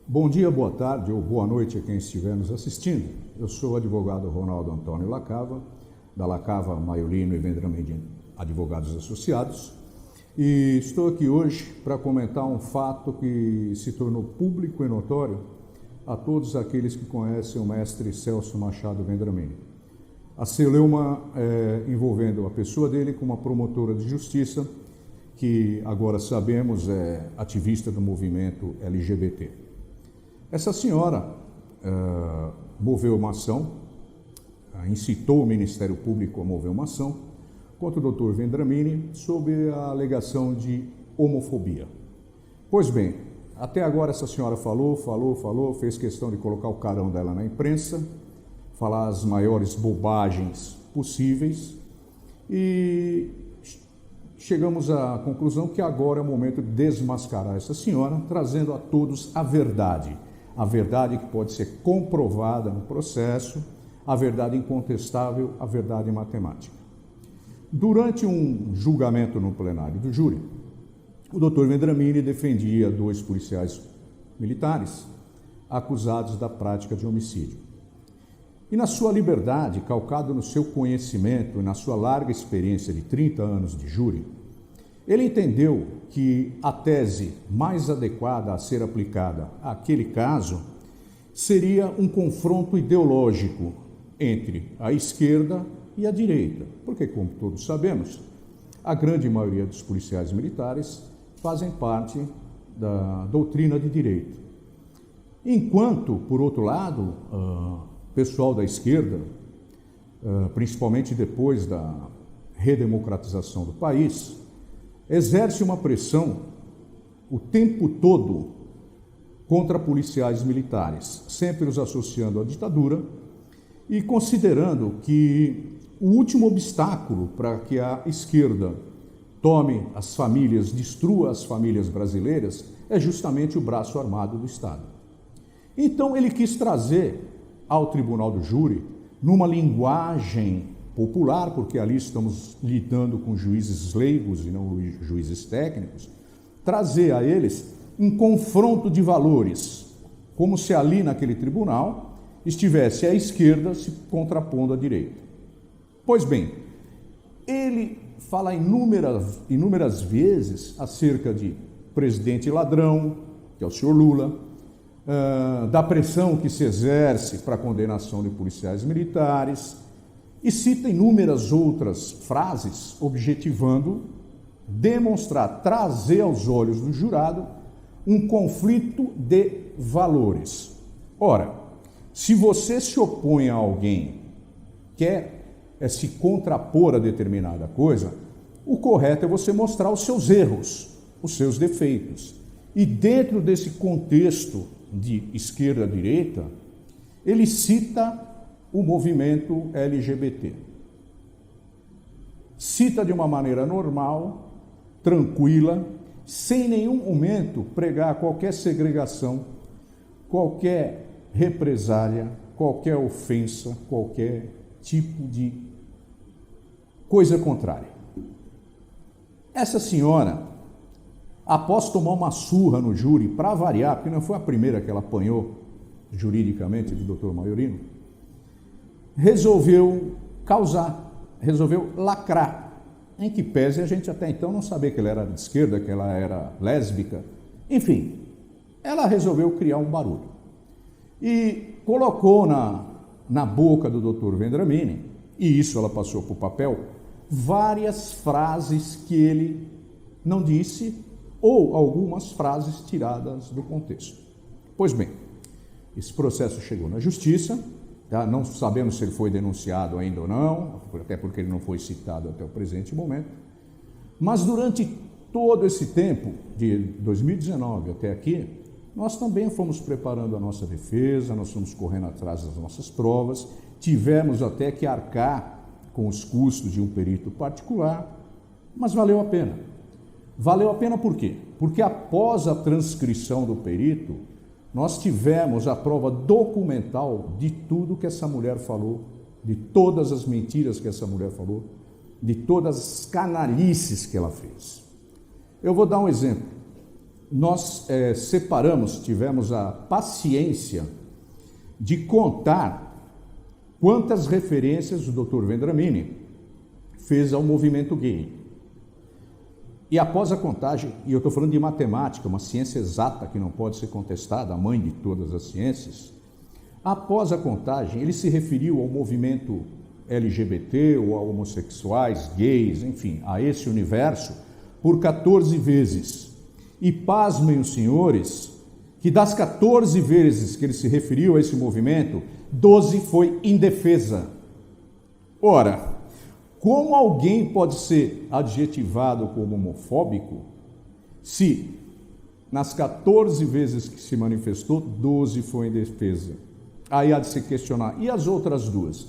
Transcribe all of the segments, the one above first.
Bom dia, boa tarde ou boa noite a quem estiver nos assistindo. Eu sou o advogado Ronaldo Antônio Lacava, da Lacava, Maiolino e Vendramin Advogados Associados, e estou aqui hoje para comentar um fato que se tornou público e notório a todos aqueles que conhecem o mestre Celso Machado Vendramin. A celeuma envolvendo a pessoa dele com uma promotora de justiça que agora sabemos é ativista do movimento LGBT. Essa senhora moveu uma ação, incitou o Ministério Público a mover uma ação contra o Dr. Vendramin sob a alegação de homofobia. Pois bem, até agora essa senhora falou, fez questão de colocar o carão dela na imprensa, falar as maiores bobagens possíveis e chegamos à conclusão que agora é o momento de desmascarar essa senhora, trazendo a todos a verdade que pode ser comprovada no processo, a verdade incontestável, a verdade matemática. Durante um julgamento no plenário do júri, o Dr. Vendramin defendia 2 policiais militares acusados da prática de homicídio. E na sua liberdade, calcado no seu conhecimento e na sua larga experiência de 30 anos de júri, ele entendeu que a tese mais adequada a ser aplicada àquele caso seria um confronto ideológico entre a esquerda e a direita, porque, como todos sabemos, a grande maioria dos policiais militares fazem parte da doutrina de direita. Enquanto, por outro lado, pessoal da esquerda, principalmente depois da redemocratização do país, exerce uma pressão o tempo todo contra policiais militares, sempre os associando à ditadura e considerando que o último obstáculo para que a esquerda tome as famílias, destrua as famílias brasileiras, é justamente o braço armado do Estado. Então ele quis trazer ao Tribunal do Júri, numa linguagem popular, porque ali estamos lidando com juízes leigos e não juízes técnicos, trazer a eles um confronto de valores, como se ali naquele tribunal estivesse a esquerda se contrapondo à direita. Pois bem, ele fala inúmeras vezes acerca de presidente ladrão, que é o senhor Lula, da pressão que se exerce para a condenação de policiais militares, e cita inúmeras outras frases objetivando demonstrar, trazer aos olhos do jurado um conflito de valores. Ora, se você se opõe a alguém, quer se contrapor a determinada coisa, o correto é você mostrar os seus erros, os seus defeitos. E dentro desse contexto de esquerda-direita, ele cita o movimento LGBT. Cita de uma maneira normal, tranquila, sem nenhum momento pregar qualquer segregação, qualquer represália, qualquer ofensa, qualquer tipo de coisa contrária. Essa senhora, após tomar uma surra no júri, para variar, porque não foi a primeira que ela apanhou juridicamente do Dr. Maiolino, resolveu lacrar, em que pese a gente até então não sabia que ela era de esquerda, que ela era lésbica, enfim, ela resolveu criar um barulho. E colocou na boca do Dr. Vendramin, e isso ela passou para o papel, várias frases que ele não disse, ou algumas frases tiradas do contexto. Pois bem, esse processo chegou na justiça, tá? Não sabemos se ele foi denunciado ainda ou não, até porque ele não foi citado até o presente momento, mas durante todo esse tempo, de 2019 até aqui, nós também fomos preparando a nossa defesa, nós fomos correndo atrás das nossas provas, tivemos até que arcar com os custos de um perito particular, mas valeu a pena. Valeu a pena por quê? Porque após a transcrição do perito, nós tivemos a prova documental de tudo que essa mulher falou, de todas as mentiras que essa mulher falou, de todas as canalices que ela fez. Eu vou dar um exemplo. nós tivemos a paciência de contar quantas referências o Dr. Vendramini fez ao movimento gay. E após a contagem, e eu estou falando de matemática, uma ciência exata que não pode ser contestada, a mãe de todas as ciências, após a contagem, ele se referiu ao movimento LGBT ou a homossexuais, gays, enfim, a esse universo, por 14 vezes. E pasmem os senhores, que das 14 vezes que ele se referiu a esse movimento, 12 foi em defesa. Ora, como alguém pode ser adjetivado como homofóbico se nas 14 vezes que se manifestou, 12 foi em defesa? Aí há de se questionar, e as outras duas?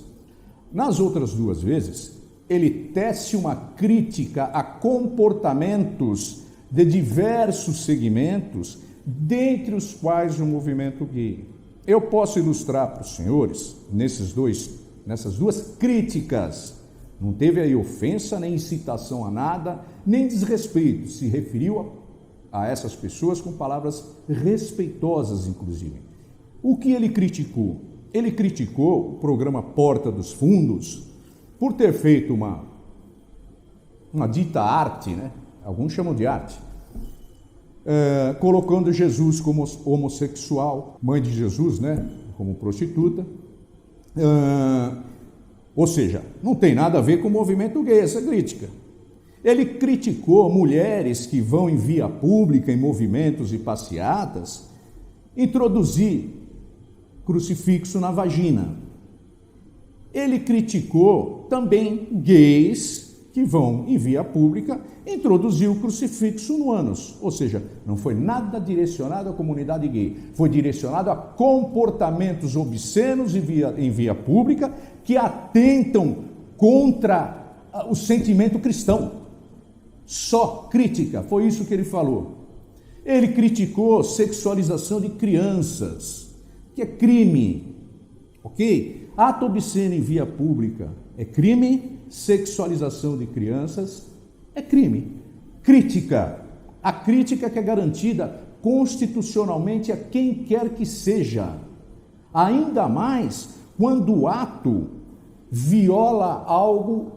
Nas outras duas vezes, ele tece uma crítica a comportamentos de diversos segmentos, dentre os quais o movimento gay. Eu posso ilustrar para os senhores, nessas duas críticas. Não teve aí ofensa, nem incitação a nada, nem desrespeito. Se referiu a essas pessoas com palavras respeitosas, inclusive. O que ele criticou? Ele criticou o programa Porta dos Fundos por ter feito uma dita arte, né? Alguns chamam de arte, colocando Jesus como homossexual, mãe de Jesus, né? Como prostituta. Ou seja, não tem nada a ver com o movimento gay, essa crítica. Ele criticou mulheres que vão em via pública, em movimentos e passeatas, introduzir crucifixo na vagina. Ele criticou também gays que vão em via pública introduzir o crucifixo no ânus. Ou seja, não foi nada direcionado à comunidade gay, foi direcionado a comportamentos obscenos em via pública que atentam contra o sentimento cristão. Só crítica, foi isso que ele falou. Ele criticou sexualização de crianças, que é crime, ok? Ato obsceno em via pública é crime, sexualização de crianças é crime. Crítica, a crítica que é garantida constitucionalmente a quem quer que seja, ainda mais quando o ato viola algo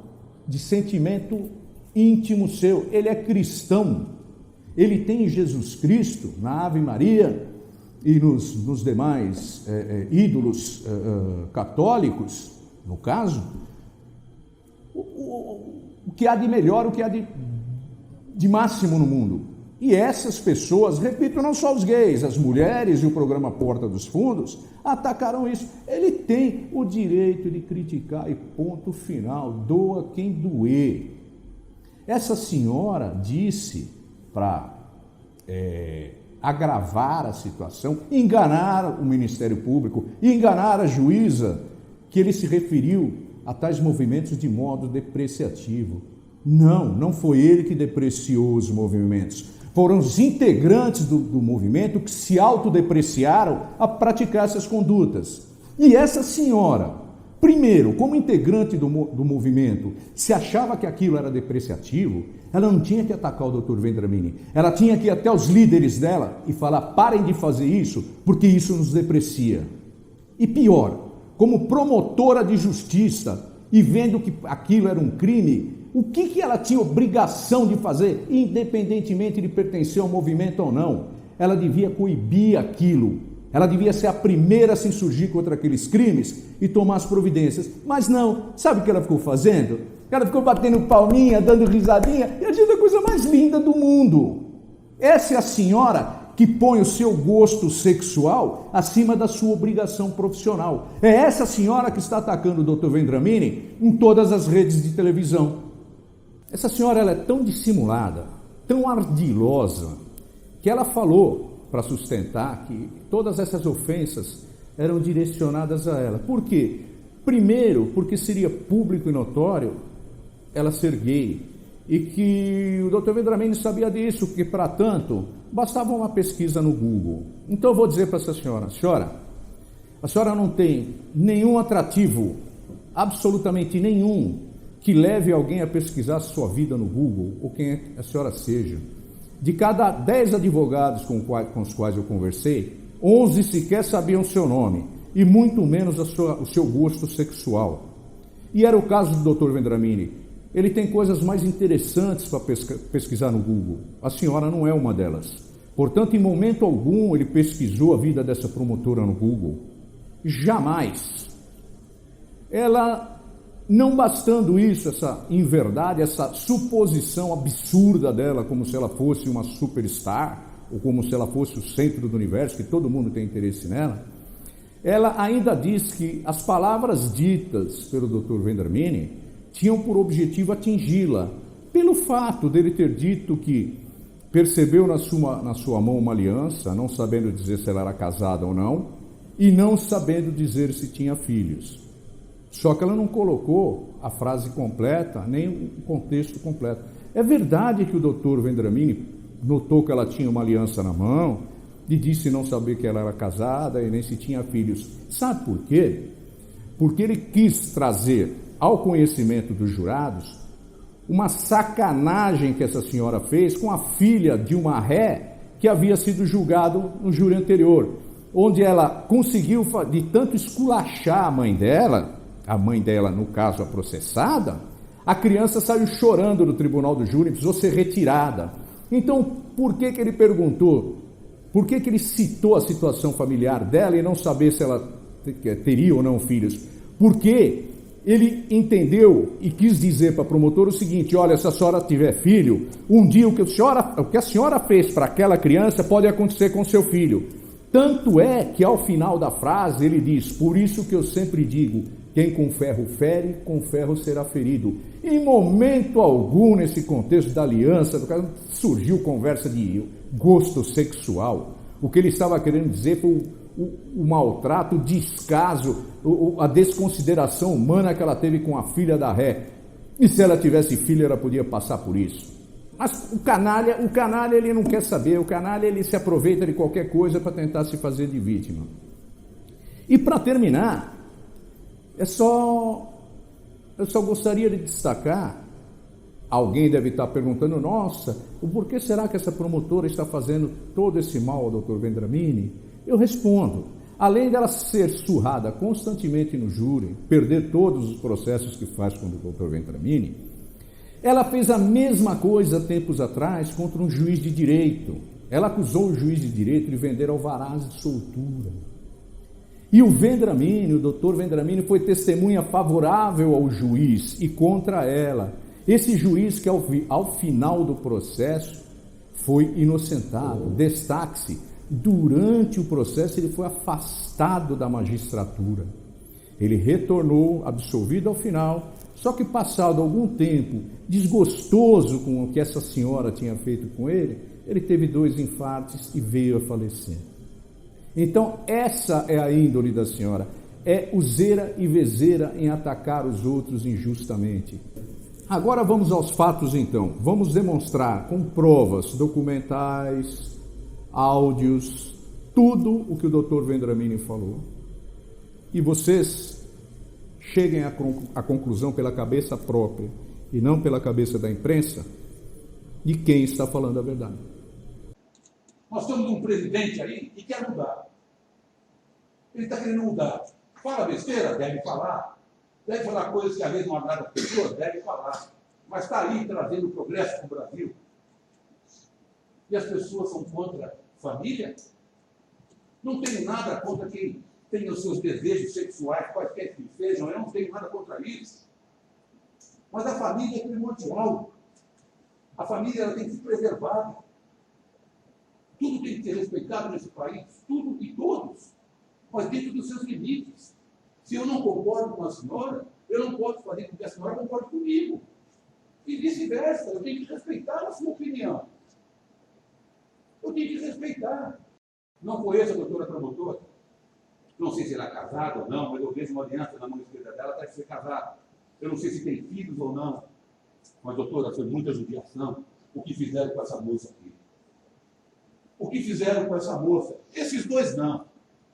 de sentimento íntimo seu. Ele é cristão, ele tem Jesus Cristo na Ave Maria e nos demais ídolos católicos, no caso, o que há de melhor, o que há de máximo no mundo. E essas pessoas, repito, não só os gays, as mulheres e o programa Porta dos Fundos, atacaram isso. Ele tem o direito de criticar e ponto final, doa quem doer. Essa senhora disse, para agravar a situação, enganar o Ministério Público, enganar a juíza, que ele se referiu a tais movimentos de modo depreciativo. Não foi ele que depreciou os movimentos. Foram os integrantes do movimento que se autodepreciaram a praticar essas condutas. E essa senhora, primeiro, como integrante do movimento, se achava que aquilo era depreciativo, ela não tinha que atacar o Dr. Vendramini. Ela tinha que ir até os líderes dela e falar: parem de fazer isso, porque isso nos deprecia. E pior, como promotora de justiça e vendo que aquilo era um crime, o que ela tinha obrigação de fazer, independentemente de pertencer ao movimento ou não? Ela devia coibir aquilo. Ela devia ser a primeira a se insurgir contra aqueles crimes e tomar as providências. Mas não. Sabe o que ela ficou fazendo? Ela ficou batendo palminha, dando risadinha, e agindo a coisa mais linda do mundo. Essa é a senhora que põe o seu gosto sexual acima da sua obrigação profissional. É essa senhora que está atacando o Dr. Vendramini em todas as redes de televisão. Essa senhora, ela é tão dissimulada, tão ardilosa, que ela falou, para sustentar, que todas essas ofensas eram direcionadas a ela. Por quê? Primeiro, porque seria público e notório ela ser gay, e que o Dr. Vendramini sabia disso, que para tanto bastava uma pesquisa no Google. Então eu vou dizer para essa senhora: a senhora não tem nenhum atrativo, absolutamente nenhum, que leve alguém a pesquisar a sua vida no Google, ou quem a senhora seja. De cada 10 advogados com os quais eu conversei, 11 sequer sabiam seu nome, e muito menos o seu gosto sexual. E era o caso do Dr. Vendramini. Ele tem coisas mais interessantes para pesquisar no Google. A senhora não é uma delas. Portanto, em momento algum, ele pesquisou a vida dessa promotora no Google. Jamais. Ela, não bastando isso, essa inverdade, essa suposição absurda dela, como se ela fosse uma superstar, ou como se ela fosse o centro do universo, que todo mundo tem interesse nela, ela ainda diz que as palavras ditas pelo Dr. Vendramini tinham por objetivo atingi-la, pelo fato dele ter dito que percebeu na sua mão uma aliança, não sabendo dizer se ela era casada ou não, e não sabendo dizer se tinha filhos. Só que ela não colocou a frase completa, nem o contexto completo. É verdade que o Dr. Vendramini notou que ela tinha uma aliança na mão e disse não saber que ela era casada e nem se tinha filhos. Sabe por quê? Porque ele quis trazer ao conhecimento dos jurados uma sacanagem que essa senhora fez com a filha de uma ré que havia sido julgado no júri anterior, onde ela conseguiu, de tanto esculachar a mãe dela, no caso a processada, a criança saiu chorando do tribunal do júri, precisou ser retirada. Então, por que ele perguntou? Por que ele citou a situação familiar dela e não saber se ela teria ou não filhos? Porque ele entendeu e quis dizer para a promotora o seguinte: olha, se a senhora tiver filho, um dia o que a senhora fez para aquela criança pode acontecer com seu filho. Tanto é que ao final da frase ele diz: por isso que eu sempre digo, quem com ferro fere, com ferro será ferido. Em momento algum, nesse contexto da aliança, do caso, surgiu conversa de gosto sexual. O que ele estava querendo dizer foi o maltrato, o descaso, a desconsideração humana que ela teve com a filha da ré. E se ela tivesse filho, ela podia passar por isso. Mas o canalha ele não quer saber, o canalha ele se aproveita de qualquer coisa para tentar se fazer de vítima. E para terminar, eu só gostaria de destacar, alguém deve estar perguntando, nossa, por que será que essa promotora está fazendo todo esse mal ao Dr. Vendramini? Eu respondo, além dela ser surrada constantemente no júri, perder todos os processos que faz com o Dr. Vendramini, ela fez a mesma coisa tempos atrás contra um juiz de direito. Ela acusou o juiz de direito de vender alvarás de soltura. E o Vendramini, o doutor Vendramini, foi testemunha favorável ao juiz e contra ela. Esse juiz que ao final do processo foi inocentado. Destaque-se, durante o processo ele foi afastado da magistratura. Ele retornou absolvido ao final, só que passado algum tempo, desgostoso com o que essa senhora tinha feito com ele teve 2 infartos e veio a falecer. Então, essa é a índole da senhora, é useira e vezeira em atacar os outros injustamente. Agora vamos aos fatos então, vamos demonstrar com provas documentais, áudios, tudo o que o Dr. Vendramini falou. E vocês cheguem à conclusão pela cabeça própria e não pela cabeça da imprensa de quem está falando a verdade. Nós temos um presidente aí que quer mudar. Ele está querendo mudar. Fala besteira? Deve falar. Deve falar coisas que às vezes não agradam as pessoas? Deve falar. Mas está aí trazendo progresso para o Brasil. E as pessoas são contra a família? Não tenho nada contra quem tem os seus desejos sexuais, quaisquer que sejam, eu não tenho nada contra isso. Mas a família é primordial. A família ela tem que ser preservada. Tudo tem que ser respeitado nesse país, tudo e todos, mas dentro dos seus limites. Se eu não concordo com a senhora, eu não posso fazer com que a senhora concorde comigo. E vice-versa, eu tenho que respeitar a sua opinião. Eu tenho que respeitar. Não conheço a doutora promotora. Não sei se ela é casada ou não, mas eu vejo uma aliança na mão esquerda dela, deve ser casada. Eu não sei se tem filhos ou não. Mas, doutora, foi muita judiação o que fizeram com essa moça aqui. O que fizeram com essa moça? Esses 2 não,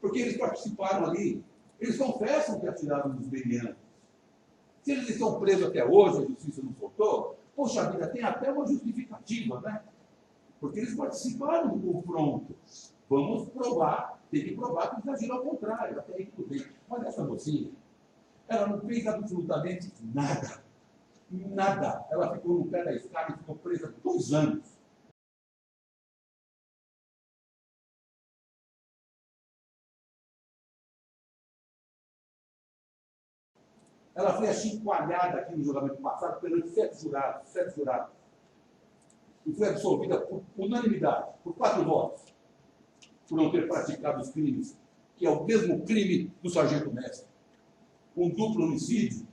porque eles participaram ali. Eles confessam que atiraram nos belianos. Se eles estão presos até hoje, a justiça não soltou, poxa vida, tem até uma justificativa, né? Porque eles participaram do confronto. Vamos provar, tem que provar que eles agiram ao contrário, até aí tudo bem. Mas essa mocinha, ela não fez absolutamente nada. Nada. Ela ficou no pé da escada e ficou presa 2 anos. Ela foi achincoalhada aqui no julgamento passado perante 7 jurados. 7 jurados. E foi absolvida por unanimidade, por 4 votos, por não ter praticado os crimes, que é o mesmo crime do sargento mestre. Um duplo homicídio,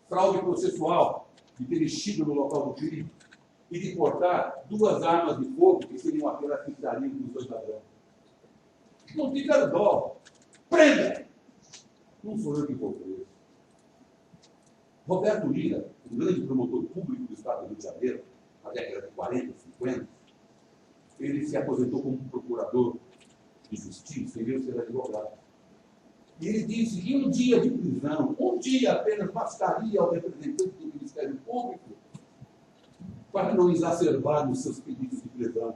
fraude processual, de ter enchido no local do crime, e de portar 2 armas de fogo, que seriam aquelas que estariam dos 2 ladrões. Não tiveram dó. Prenda! Não sou eu que vou preso. Roberto Lira, um grande promotor público do Estado do Rio de Janeiro, na década de 40, 50, ele se aposentou como procurador de justiça e veio ser advogado. E ele disse que um dia de prisão, um dia apenas bastaria ao representante do Ministério Público para não exacerbar nos seus pedidos de prisão.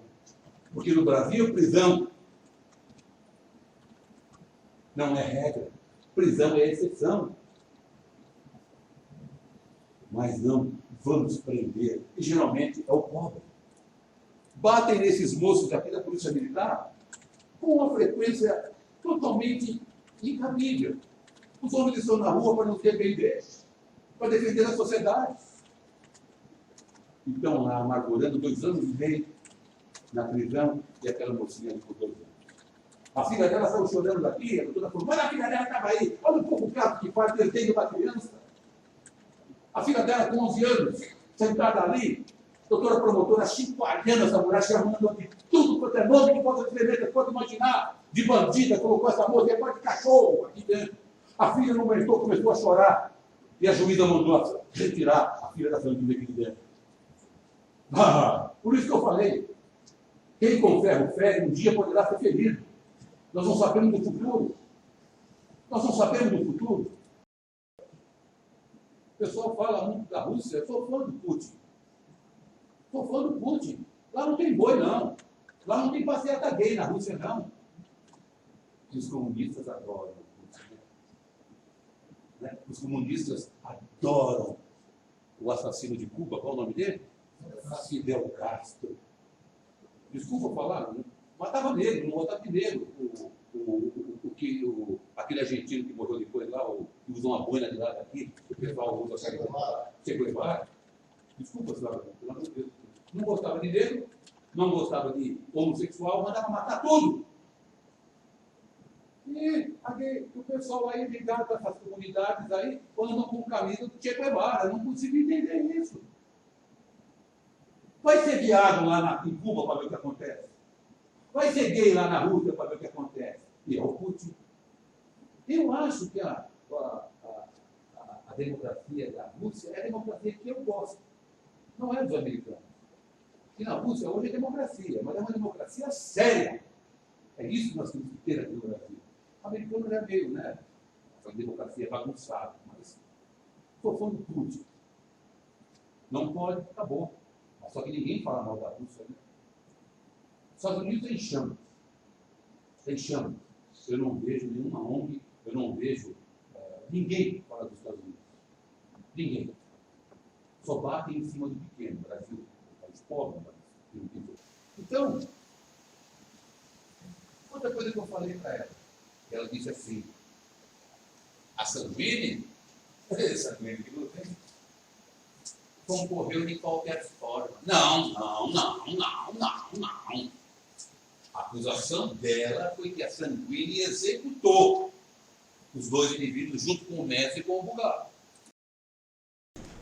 Porque no Brasil, prisão não é regra. Prisão é exceção. Mas não vamos prender. E geralmente é o pobre. Batem nesses moços aqui da Polícia Militar com uma frequência totalmente incabível. Os homens estão na rua para nos defender, para defender a sociedade. Então, lá amargurando 2 anos e meio na prisão, e aquela mocinha por 2 anos. A filha dela saiu chorando daqui, a doutora falou, mas a filha dela estava aí, olha um pouco o caso que faz perdendo uma criança. A filha dela com 11 anos, sentada ali, doutora promotora chicoalhando essa mulher, chamando de tudo quanto é nome que possa escrever, você pode imaginar, de bandida, colocou essa moça, é de cachorro aqui dentro. A filha não aguentou, começou a chorar, e a juíza mandou retirar a filha da Sandrina aqui de dentro. Por isso que eu falei, quem com ferro fere, um dia poderá ser ferido. Nós não sabemos do futuro. Nós não sabemos do futuro. O pessoal fala muito da Rússia, eu sou fã do Putin. Sou fã do Putin. Lá não tem boi, não. Lá não tem passeata gay na Rússia, não. E os comunistas adoram o Putin. Né? Os comunistas adoram o assassino de Cuba, qual é o nome dele? Fidel Castro. Desculpa falar, né? Matava negro, não matava de negro. Aquele argentino que morreu depois lá, que usa uma boina de lá daqui, o pessoal usa Che Guevara. Desculpa, senhora, pelo amor de Deus. Não gostava de negro, não gostava de homossexual, mandava matar tudo. E o pessoal aí ligado a essas comunidades aí, andam com camisa do Che Guevara. Eu não consigo entender isso. Vai ser viado lá em Cuba para ver o que acontece. Vai ser gay lá na Rússia para ver o que acontece. E é o Putin. Eu acho que a democracia da Rússia é a democracia que eu gosto. Não é dos americanos. E na Rússia hoje é democracia, mas é uma democracia séria. É isso que nós temos que ter aqui no Brasil. O americano já veio, né? Essa democracia bagunçada. Mas estou falando do Putin. Não pode, acabou. Só que ninguém fala mal da Rússia, né? Os Estados Unidos tem chamas. Tem chamas. Eu não vejo nenhuma ONG, eu não vejo ninguém fala dos Estados Unidos. Ninguém. Só batem em cima do pequeno. Brasil, país pobre, mas então, outra coisa que eu falei para ela, ela disse assim, a Sanguini, Sanguini que não tem, concorreu de qualquer forma. Não. A acusação dela foi que a Sanguini executou os 2 indivíduos junto com o mestre e com o Bulgaro.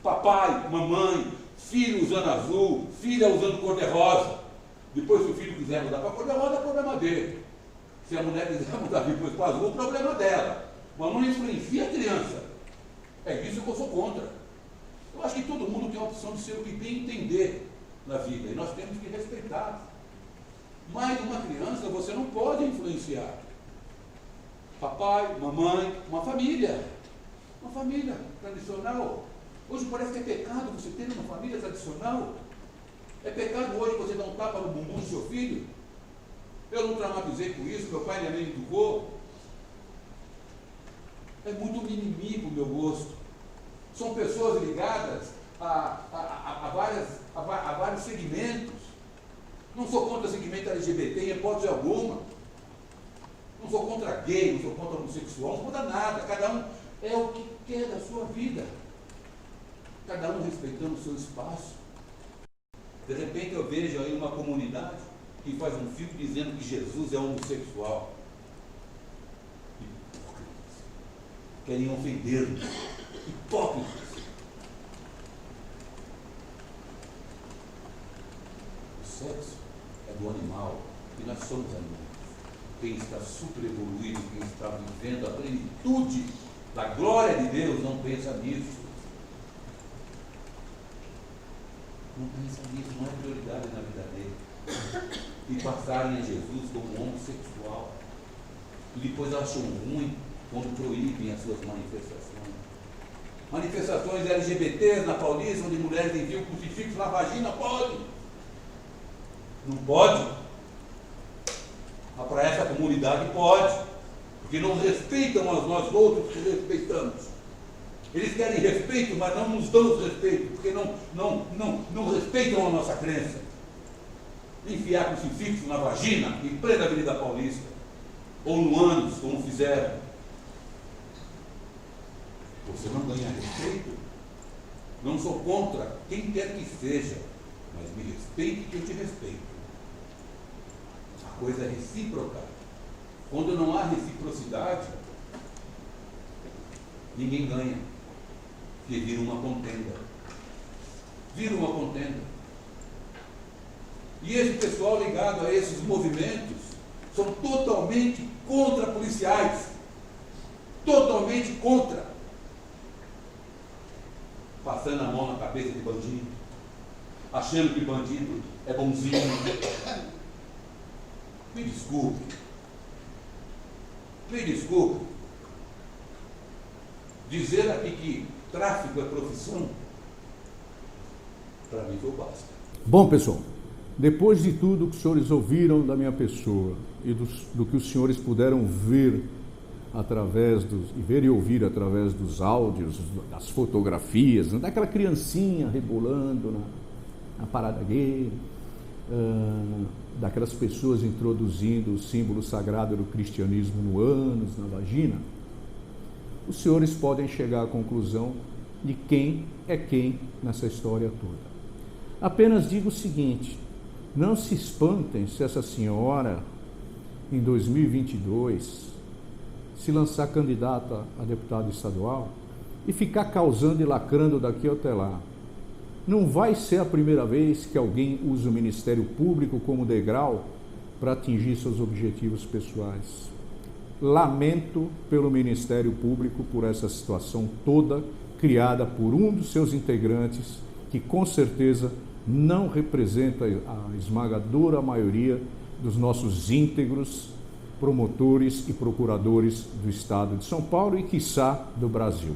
Papai, mamãe, filho usando azul, filha usando cor-de-rosa. Depois, se o filho quiser mudar para cor-de-rosa, é problema dele. Se a mulher quiser mudar depois para azul, é problema dela. Mas não influencia a criança. É isso que eu sou contra. Eu acho que todo mundo tem a opção de ser o que bem entender na vida. E nós temos que respeitar. Mas uma criança você não pode influenciar. Papai, mamãe, uma família tradicional. Hoje parece que é pecado você ter uma família tradicional. É pecado hoje você dar um tapa no bumbum do seu filho. Eu não traumatizei com isso, meu pai e minha mãe me educou. É muito mimimi para o meu gosto. São pessoas ligadas a vários segmentos. Não sou contra o segmento LGBT em hipótese alguma. Não sou contra gay, não sou contra homossexual, não sou contra nada. Cada um é o que quer da sua vida. Cada um respeitando o seu espaço. De repente eu vejo aí uma comunidade que faz um filme dizendo que Jesus é homossexual. Hipócritas. Querem ofender-nos. Hipócritas. O sexo é do animal e nós somos animais. Quem está super evoluído, quem está vivendo a plenitude da glória de Deus, não pensa nisso. Não pensa nisso, não é prioridade na vida dele. E passarem a Jesus como homossexual. E depois acham ruim quando proíbem as suas manifestações. Manifestações LGBTs na Paulista, onde mulheres enviam crucifixos na vagina, pode? Não pode? Mas para essa comunidade pode, porque não respeitam a nós outros que respeitamos. Eles querem respeito, mas não nos dão respeito, porque não respeitam a nossa crença. Enfiar crucifixo na vagina, em plena Avenida Paulista, ou no ânus, como fizeram. Você não ganha respeito? Não sou contra quem quer que seja, mas me respeite que eu te respeito. A coisa é recíproca. Quando não há reciprocidade, ninguém ganha. Porque vira uma contenda. Vira uma contenda. E esse pessoal ligado a esses movimentos são totalmente contra policiais. Totalmente contra. Passando a mão na cabeça de bandido. Achando que bandido é bonzinho. Me desculpe. Me desculpe. Dizer aqui que tráfico é profissão, para mim foi basta. Bom, pessoal, depois de tudo que os senhores ouviram da minha pessoa e do que os senhores puderam ver através ver e ouvir através dos áudios, das fotografias, daquela criancinha rebolando na parada gay, daquelas pessoas introduzindo o símbolo sagrado do cristianismo no ânus, na vagina, os senhores podem chegar à conclusão de quem é quem nessa história toda. Apenas digo o seguinte: não se espantem se essa senhora, em 2022, se lançar candidata a deputado estadual e ficar causando e lacrando daqui até lá. Não vai ser a primeira vez que alguém usa o Ministério Público como degrau para atingir seus objetivos pessoais. Lamento pelo Ministério Público por essa situação toda criada por um dos seus integrantes, que com certeza não representa a esmagadora maioria dos nossos íntegros promotores e procuradores do Estado de São Paulo e, quiçá, do Brasil.